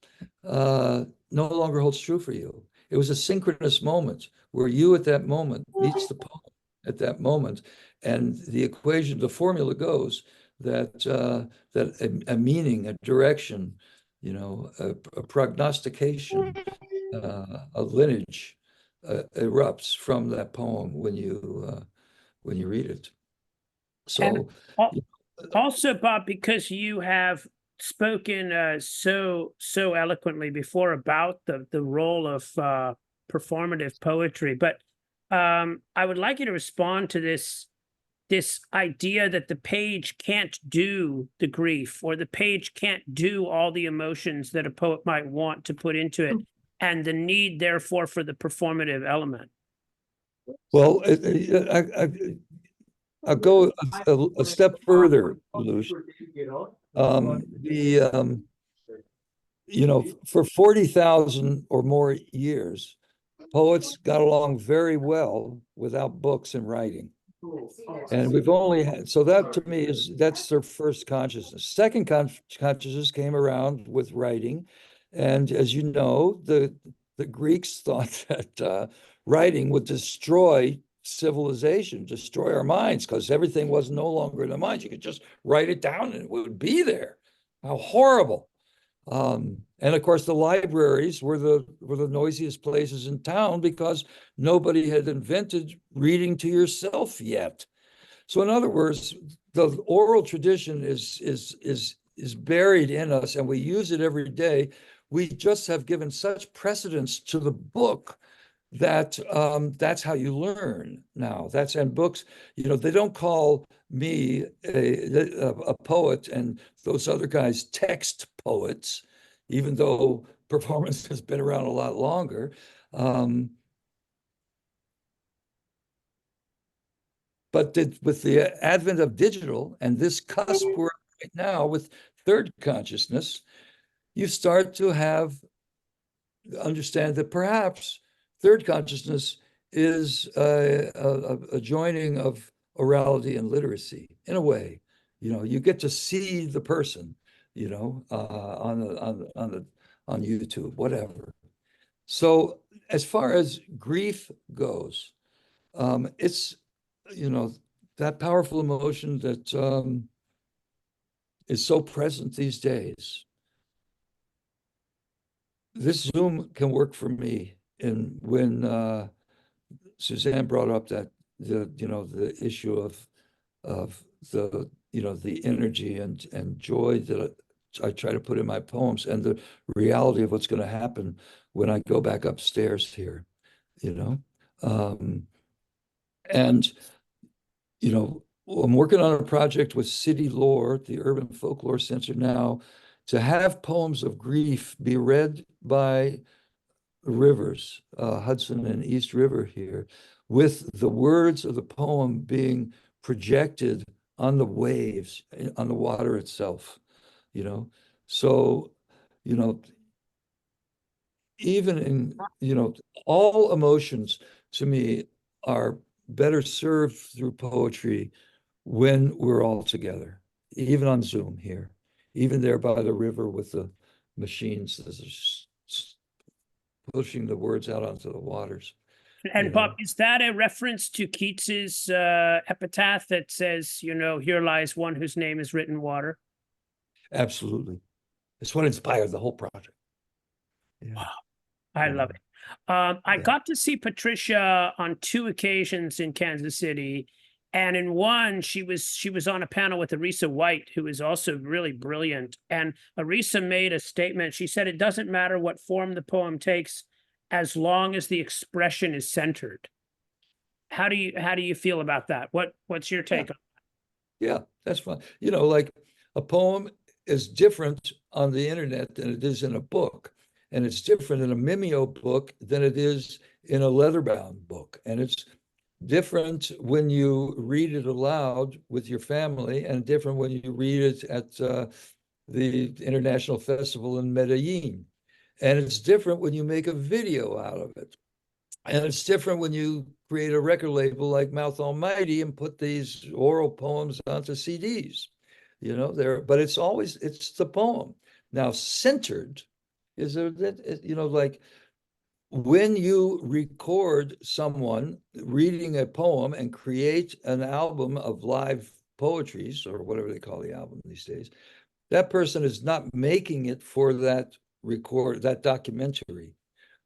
no longer holds true for you. It was a synchronous moment where you at that moment meets the poem at that moment, and the equation, the formula goes that a meaning, a direction, a prognostication, a lineage erupts from that poem when you read it. So. Also, Bob, because you have spoken so eloquently before about the role of performative poetry, but I would like you to respond to this idea that the page can't do the grief, or the page can't do all the emotions that a poet might want to put into it, and the need, therefore, for the performative element. Well, I'll go a step further, Luce. For 40,000 or more years, poets got along very well without books and writing. And we've only had, so that to me that's their first consciousness. Second consciousness came around with writing. And as you know, the Greeks thought that writing would destroy civilization, destroy our minds, because everything was no longer in the mind. You could just write it down and it would be there. How horrible. And of course, the libraries were the noisiest places in town because nobody had invented reading to yourself yet. So in other words, the oral tradition is buried in us, and we use it every day. We just have given such precedence to the book that that's how you learn now. And books, they don't call me a poet and those other guys text poets, even though performance has been around a lot longer. But with the advent of digital and this cusp we're right now with third consciousness, you start to understand that perhaps third consciousness is a joining of orality and literacy in a way. You get to see the person, on YouTube, whatever. So as far as grief goes, it's that powerful emotion that is so present these days. This Zoom can work for me. And when Suzanne brought up that the issue of the energy and joy that I try to put in my poems, and the reality of what's going to happen when I go back upstairs here, and I'm working on a project with City Lore, the Urban Folklore Center now, to have poems of grief be read by rivers, Hudson and East River here, with the words of the poem being projected on the waves, on the water itself, So, even in, all emotions to me are better served through poetry when we're all together. even on Zoom here, even there by the river with the machines pushing the words out onto the waters. And Bob, know. is that a reference to Keats's epitaph that says, here lies one whose name is written in water? Absolutely. It's what inspired the whole project. Yeah. Wow, I love it. I got to see Patricia on 2 occasions in Kansas City. And in one, she was on a panel with Arisa White, who is also really brilliant. And Arisa made a statement. She said, it doesn't matter what form the poem takes, as long as the expression is centered. How do you feel about that? What's your take on that? Yeah, that's fine. Like a poem is different on the internet than it is in a book. And it's different in a Mimeo book than it is in a leather-bound book. And it's different when you read it aloud with your family, and different when you read it at the International Festival in Medellin. And it's different when you make a video out of it. And it's different when you create a record label like Mouth Almighty and put these oral poems onto CDs. But it's the poem. Now, centered is like when you record someone reading a poem and create an album of live poetries, or whatever they call the album these days, that person is not making it for that documentary.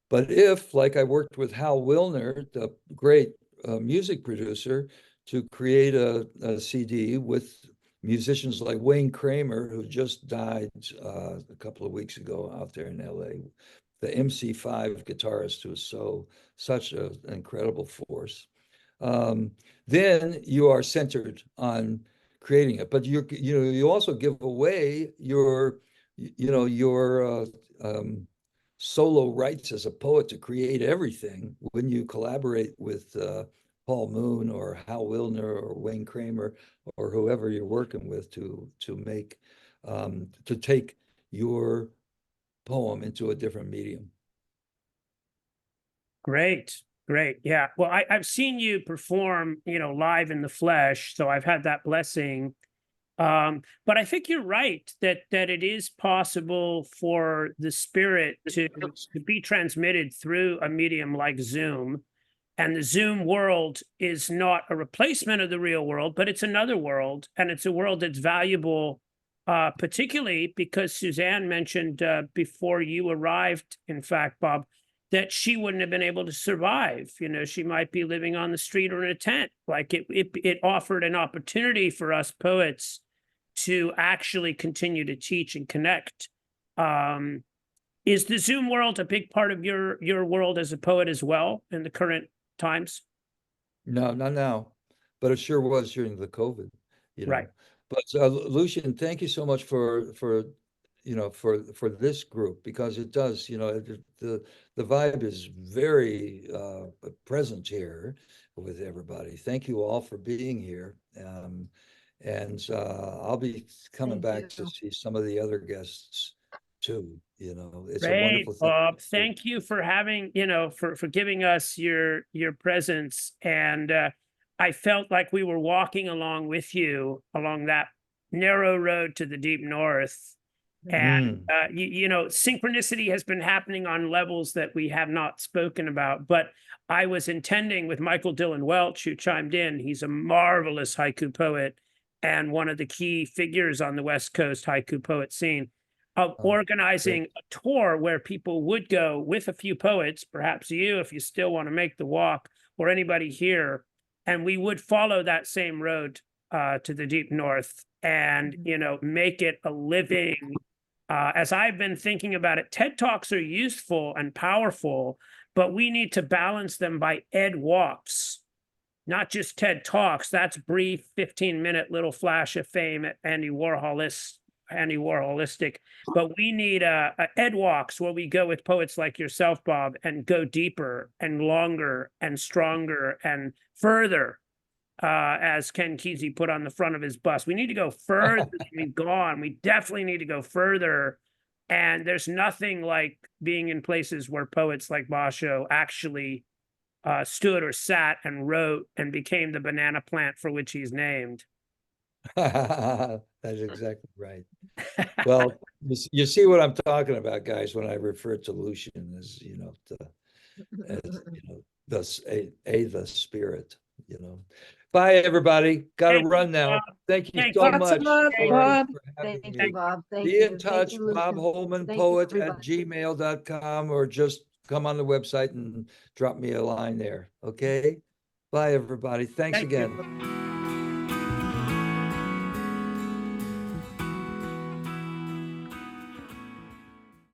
But if, like I worked with Hal Wilner, the great music producer, to create a CD with musicians like Wayne Kramer, who just died a couple of weeks ago out there in LA, the MC5 guitarist, who is such an incredible force, then you are centered on creating it. But you also give away your solo rights as a poet to create everything when you collaborate with Paul Moon or Hal Wilner or Wayne Kramer or whoever you're working with to make to take your poem into a different medium. Great. Yeah. Well, I've seen you perform, live in the flesh, so I've had that blessing. But I think you're right that it is possible for the spirit to be transmitted through a medium like Zoom. And the Zoom world is not a replacement of the real world, but it's another world. And it's a world that's valuable, particularly because Suzanne mentioned before you arrived, in fact, Bob, that she wouldn't have been able to survive. She might be living on the street or in a tent. Like it offered an opportunity for us poets to actually continue to teach and connect. Is the Zoom world a big part of your world as a poet as well in the current times? No, not now, but it sure was during the COVID, Right. But Lucian, thank you so much for this group, because it does, the vibe is very present here with everybody. Thank you all for being here. And I'll be coming back to see some of the other guests too. It's a wonderful thing. Bob. Thank you for having, for giving us your presence. And I felt like we were walking along with you along that narrow road to the deep north. And synchronicity has been happening on levels that we have not spoken about. But I was intending with Michael Dillon Welch, who chimed in. He's a marvelous haiku poet and one of the key figures on the West Coast haiku poet scene, of organizing a tour where people would go with a few poets, perhaps you, if you still want to make the walk, or anybody here, and we would follow that same road to the deep north and, make it a living, as I've been thinking about it, TED Talks are useful and powerful, but we need to balance them by ed walks. Not just TED Talks. That's brief, 15-minute little flash of fame at Andy Warholistic. But we need ed walks where we go with poets like yourself, Bob, and go deeper and longer and stronger and further, as Ken Kesey put on the front of his bus. We need to go further than we've gone. We definitely need to go further. And there's nothing like being in places where poets like Basho actually stood or sat and wrote and became the banana plant for which he's named. That's exactly right. Well, you see what I'm talking about, guys, when I refer to Lucian as, as, the spirit, Bye, everybody. Got to Thank you, run now. Bob. Thank you Thanks. so Lots of much love, for Bob. having Thank me. you, Bob. Thank Be you. in Thank touch, you, Lucian. bobholmanpoet Thank you, at everybody. gmail.com, or just come on the website and drop me a line there. Okay. Bye, everybody. Thanks Thank you. again.